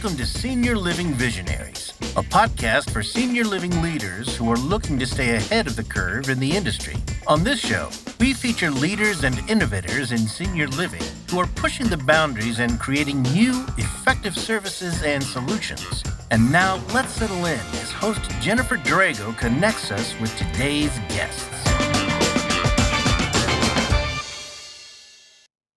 Welcome to Senior Living Visionaries, a podcast for senior living leaders who are looking to stay ahead of the curve in the industry. On this show, we feature leaders and innovators in senior living who are pushing the boundaries and creating new, effective services and solutions. And now, let's settle in as host Jennifer Drago connects us with today's guests.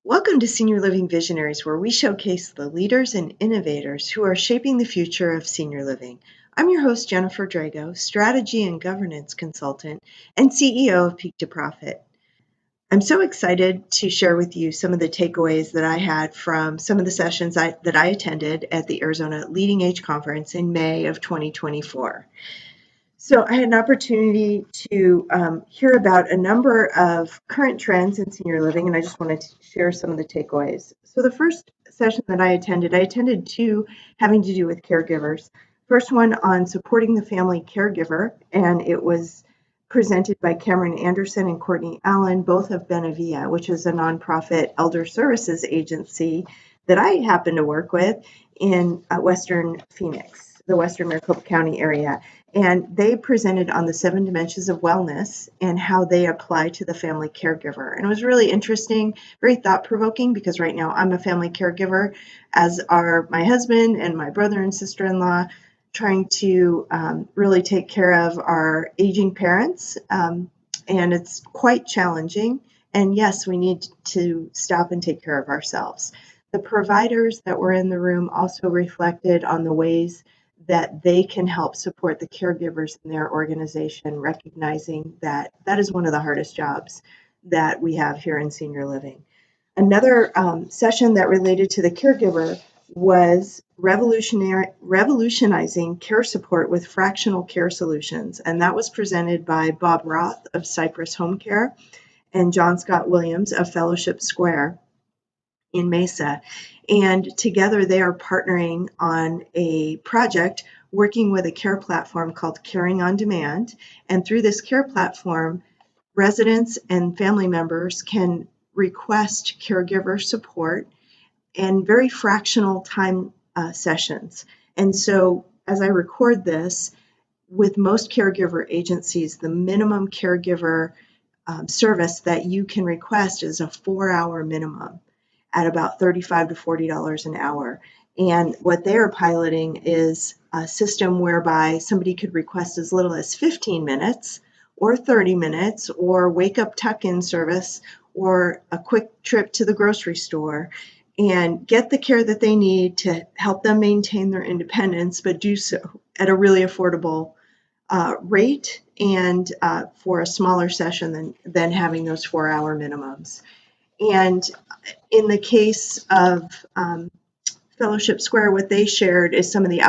Welcome to Senior Living Visionaries, where we showcase the leaders and innovators who are shaping the future of senior living. I'm your host, Jennifer Drago, strategy and governance consultant and CEO of Peak to Profit. I'm so excited to share with you some of the takeaways that I had from some of the sessions that I attended at the Arizona LeadingAge conference in May of 2024. So I had an opportunity to hear about a number of current trends in senior living, and I just wanted to share some of the takeaways. So the first session that I attended two having to do with caregivers. First one on supporting the family caregiver, and it was presented by Camrron Anderson and Courtney Allen, both of Benevilla, which is a nonprofit elder services agency that I happen to work with in Western Phoenix, the Western Maricopa County area. And they presented on the 7 dimensions of wellness and how they apply to the family caregiver. And it was really interesting, very thought-provoking, because right now I'm a family caregiver, as are my husband and my brother and sister-in-law, trying to really take care of our aging parents. And it's quite challenging. And yes, we need to stop and take care of ourselves. The providers that were in the room also reflected on the ways that they can help support the caregivers in their organization, recognizing that that is one of the hardest jobs that we have here in senior living. Another session that related to the caregiver was revolutionizing care support with fractional care solutions. And that was presented by Bob Roth of Cypress Homecare and Jon Scott Williams of Fellowship Square in Mesa. And together they are partnering on a project working with a care platform called Caring on Demand. And through this care platform, residents and family members can request caregiver support and very fractional time sessions. And so as I record this, with most caregiver agencies, the minimum caregiver service that you can request is a 4-hour minimum at about $35 to $40 an hour. And what they are piloting is a system whereby somebody could request as little as 15 minutes or 30 minutes or wake up tuck-in service or a quick trip to the grocery store and get the care that they need to help them maintain their independence, but do so at a really affordable rate and for a smaller session than having those 4-hour minimums. And in the case of Fellowship Square, what they shared is some of the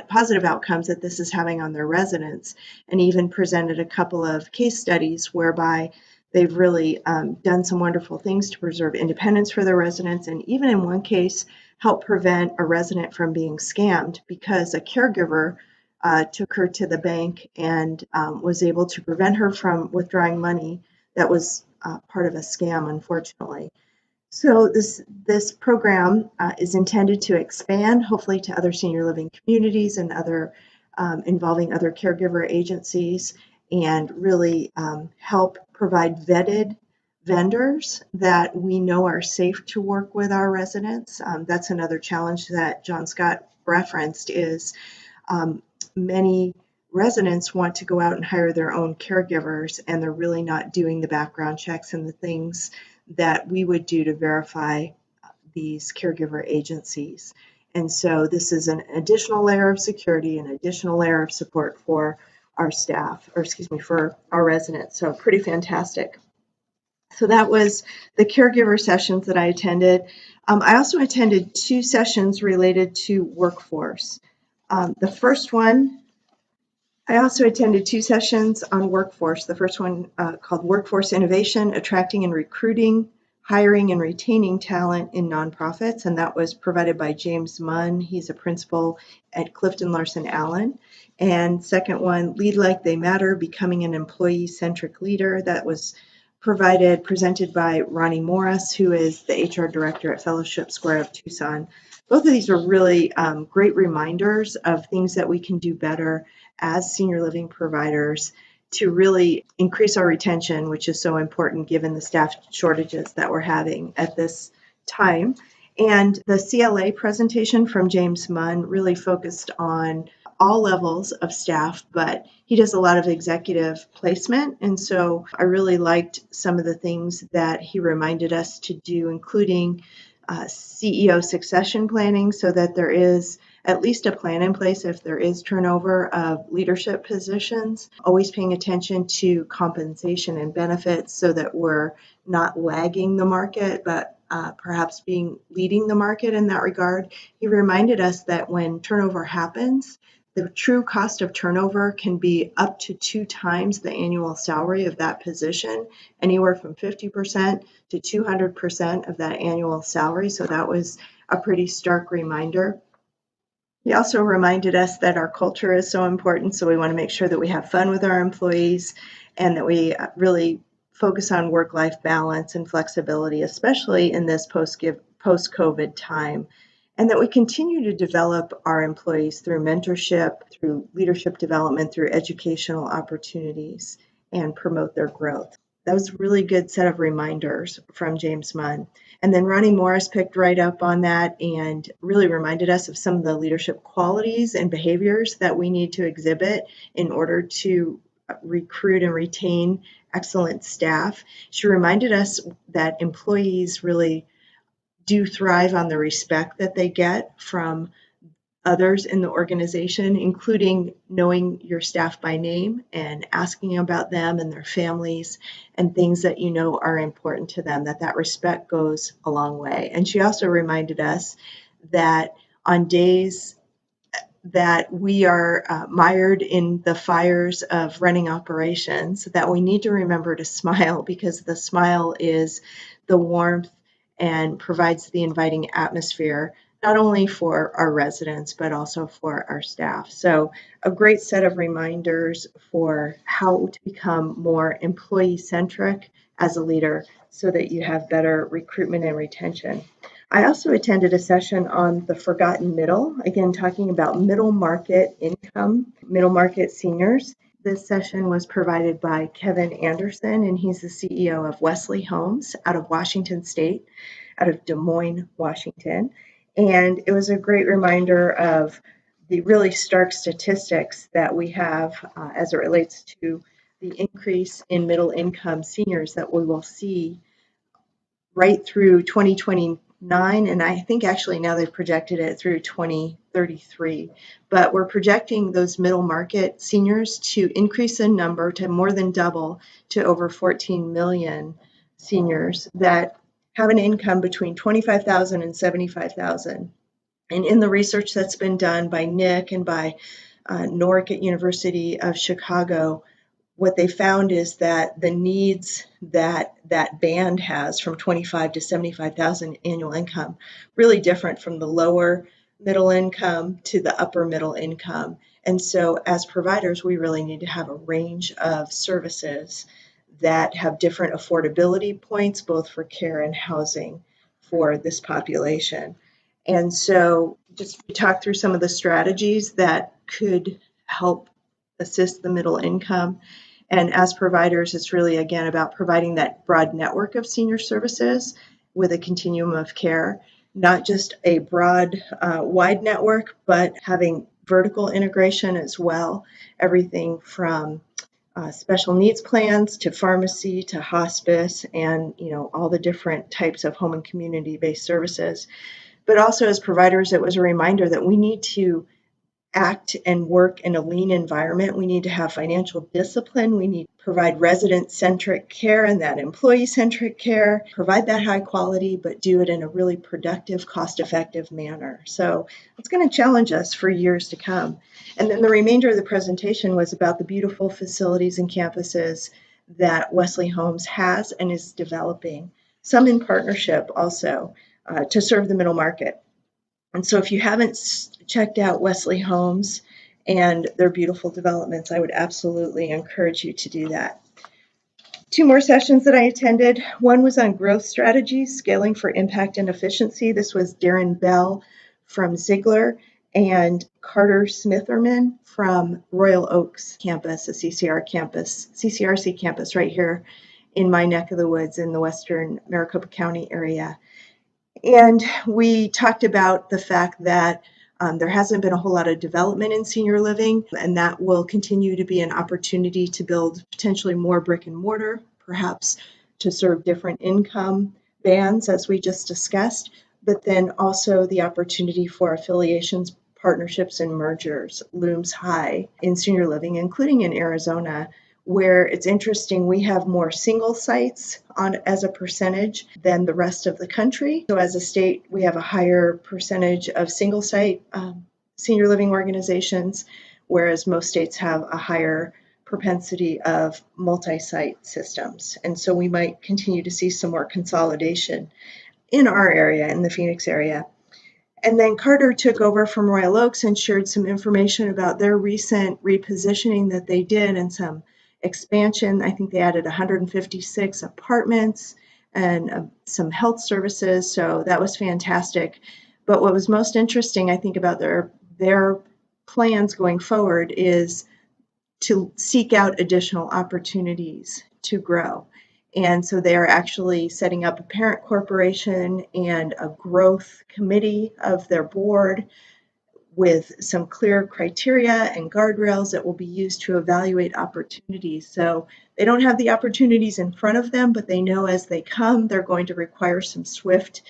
positive outcomes that this is having on their residents, and even presented a couple of case studies whereby they've really done some wonderful things to preserve independence for their residents, and even in one case, help prevent a resident from being scammed because a caregiver took her to the bank and was able to prevent her from withdrawing money that was part of a scam, unfortunately. So this program is intended to expand, hopefully, to other senior living communities and other involving other caregiver agencies, and really help provide vetted vendors that we know are safe to work with our residents. That's another challenge that Jon Scott referenced is many residents want to go out and hire their own caregivers, and they're really not doing the background checks and the things that we would do to verify these caregiver agencies. And so this is an additional layer of security, an additional layer of support for our staff, for our residents. So pretty fantastic. So that was the caregiver sessions that I attended. I also attended 2 sessions related to workforce. The first one, I also attended 2 sessions on workforce. The first one called Workforce Innovation, Attracting and Recruiting, Hiring and Retaining Talent in Nonprofits, and that was provided by James Munn. He's a principal at Clifton Larson Allen. And second one, Lead Like They Matter, Becoming an Employee-Centric Leader. That was presented by Ronnie Morris, who is the HR director at Fellowship Square of Tucson. both of these are really great reminders of things that we can do better as senior living providers to really increase our retention, which is so important given the staff shortages that we're having at this time. And the CLA presentation from James Munn really focused on all levels of staff, but he does a lot of executive placement. And so I really liked some of the things that he reminded us to do, including CEO succession planning, so that there is at least a plan in place if there is turnover of leadership positions, always paying attention to compensation and benefits so that we're not lagging the market, but perhaps leading the market in that regard. He reminded us that when turnover happens, the true cost of turnover can be up to 2 times the annual salary of that position, anywhere from 50% to 200% of that annual salary. So that was a pretty stark reminder. He also reminded us that our culture is so important, so we want to make sure that we have fun with our employees and that we really focus on work-life balance and flexibility, especially in this post-COVID time, and that we continue to develop our employees through mentorship, through leadership development, through educational opportunities, and promote their growth. That was a really good set of reminders from James Munn. And then Ronnie Morris picked right up on that and really reminded us of some of the leadership qualities and behaviors that we need to exhibit in order to recruit and retain excellent staff. She reminded us that employees really do thrive on the respect that they get from others in the organization, including knowing your staff by name and asking about them and their families and things that you know are important to them, that respect goes a long way. And she also reminded us that on days that we are mired in the fires of running operations, that we need to remember to smile, because the smile is the warmth and provides the inviting atmosphere, not only for our residents, but also for our staff. So a great set of reminders for how to become more employee-centric as a leader so that you have better recruitment and retention. I also attended a session on the forgotten middle, again, talking about middle market income, middle market seniors. This session was provided by Kevin Anderson, and he's the CEO of Wesley Homes out of Washington State, out of Des Moines, Washington. And it was a great reminder of the really stark statistics that we have as it relates to the increase in middle income seniors that we will see right through 2029, and I think actually now they've projected it through 2033. But we're projecting those middle market seniors to increase in number to more than double to over 14 million seniors that have an income between $25,000 and $75,000. And in the research that's been done by Nick and by Nork at University of Chicago, what they found is that the needs that band has from 25 to 75,000 annual income really different from the lower middle income to the upper middle income. And so as providers, we really need to have a range of services that have different affordability points, both for care and housing for this population. And so just talk through some of the strategies that could help assist the middle income. And as providers, it's really, again, about providing that broad network of senior services with a continuum of care, not just a broad, wide network, but having vertical integration as well, everything from special needs plans to pharmacy to hospice and, all the different types of home and community-based services. But also as providers, it was a reminder that we need to act and work in a lean environment. We need to have financial discipline. We need to provide resident-centric care and that employee-centric care, provide that high quality, but do it in a really productive, cost-effective manner. So it's going to challenge us for years to come. And then the remainder of the presentation was about the beautiful facilities and campuses that Wesley Homes has and is developing, some in partnership also to serve the middle market. And so if you haven't checked out Wesley Homes and their beautiful developments, I would absolutely encourage you to do that. 2 more sessions that I attended. One was on growth strategies, scaling for impact and efficiency. This was Darren Bell from Ziegler and Carter Smitherman from Royal Oaks campus, a CCRC campus right here in my neck of the woods in the western Maricopa County area. And we talked about the fact that there hasn't been a whole lot of development in senior living, and that will continue to be an opportunity to build potentially more brick and mortar, perhaps to serve different income bands, as we just discussed, but then also the opportunity for affiliations, partnerships, and mergers looms high in senior living, including in Arizona, where it's interesting, we have more single sites as a percentage than the rest of the country. So as a state, we have a higher percentage of single site senior living organizations, whereas most states have a higher propensity of multi-site systems. And so we might continue to see some more consolidation in our area, in the Phoenix area. And then Carter took over from Royal Oaks and shared some information about their recent repositioning that they did and some expansion. I think they added 156 apartments and some health services. So that was fantastic. But what was most interesting, I think, about their plans going forward is to seek out additional opportunities to grow. And so they are actually setting up a parent corporation and a growth committee of their board with some clear criteria and guardrails that will be used to evaluate opportunities. So they don't have the opportunities in front of them, but they know as they come, they're going to require some swift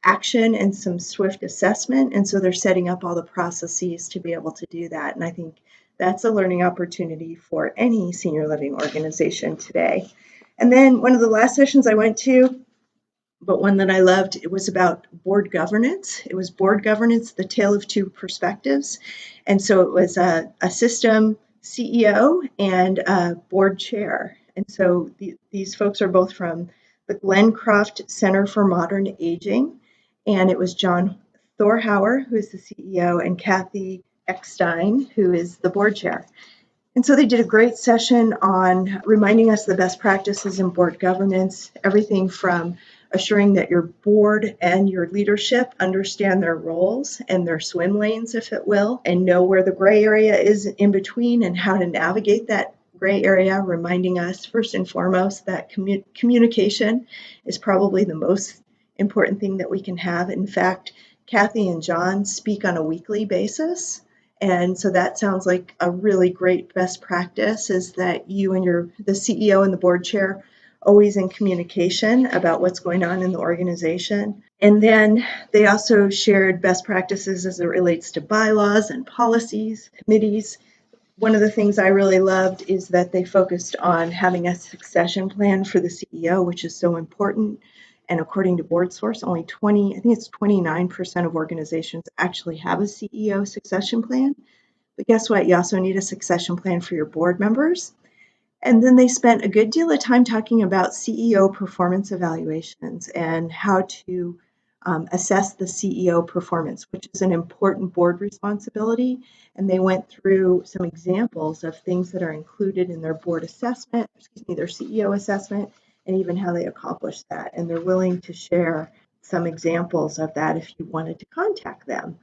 action and some swift assessment. And so they're setting up all the processes to be able to do that. And I think that's a learning opportunity for any senior living organization today. And then one of the last sessions I went to, but one that I loved, it was about board governance. It was board governance, the Tale of Two Perspectives. And so it was a system CEO and a board chair. And so these folks are both from the Glencroft Center for Modern Aging. And it was Jon Thorhauer, who is the CEO, and Cathy Eckstein, who is the board chair. And so they did a great session on reminding us the best practices in board governance, everything from assuring that your board and your leadership understand their roles and their swim lanes, if it will, and know where the gray area is in between and how to navigate that gray area, reminding us first and foremost that communication is probably the most important thing that we can have. In fact, Cathy and Jon speak on a weekly basis. And so that sounds like a really great best practice, is that you and the CEO and the board chair always in communication about what's going on in the organization. And then they also shared best practices as it relates to bylaws and policies, committees. One of the things I really loved is that they focused on having a succession plan for the CEO, which is so important. And according to BoardSource, only 29% of organizations actually have a CEO succession plan. But guess what? You also need a succession plan for your board members. And then they spent a good deal of time talking about CEO performance evaluations and how to assess the CEO performance, which is an important board responsibility. And they went through some examples of things that are included in their their CEO assessment, and even how they accomplish that. And they're willing to share some examples of that if you wanted to contact them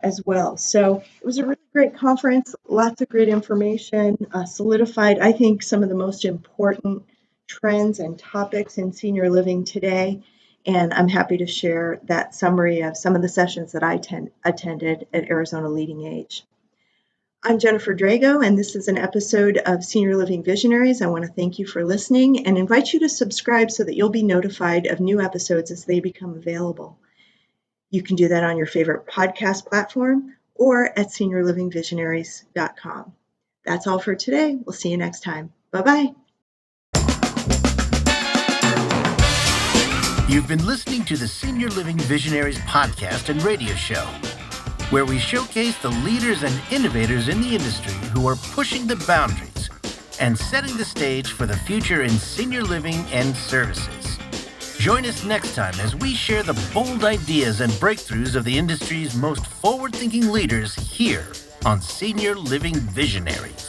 as well. So it was a really great conference, lots of great information, solidified, I think, some of the most important trends and topics in senior living today. And I'm happy to share that summary of some of the sessions that I attended at Arizona LeadingAge. I'm Jennifer Drago, and this is an episode of Senior Living Visionaries. I want to thank you for listening and invite you to subscribe so that you'll be notified of new episodes as they become available. You can do that on your favorite podcast platform or at seniorlivingvisionaries.com. That's all for today. We'll see you next time. Bye-bye. You've been listening to the Senior Living Visionaries podcast and radio show, where we showcase the leaders and innovators in the industry who are pushing the boundaries and setting the stage for the future in senior living and services. Join us next time as we share the bold ideas and breakthroughs of the industry's most forward-thinking leaders here on Senior Living Visionaries.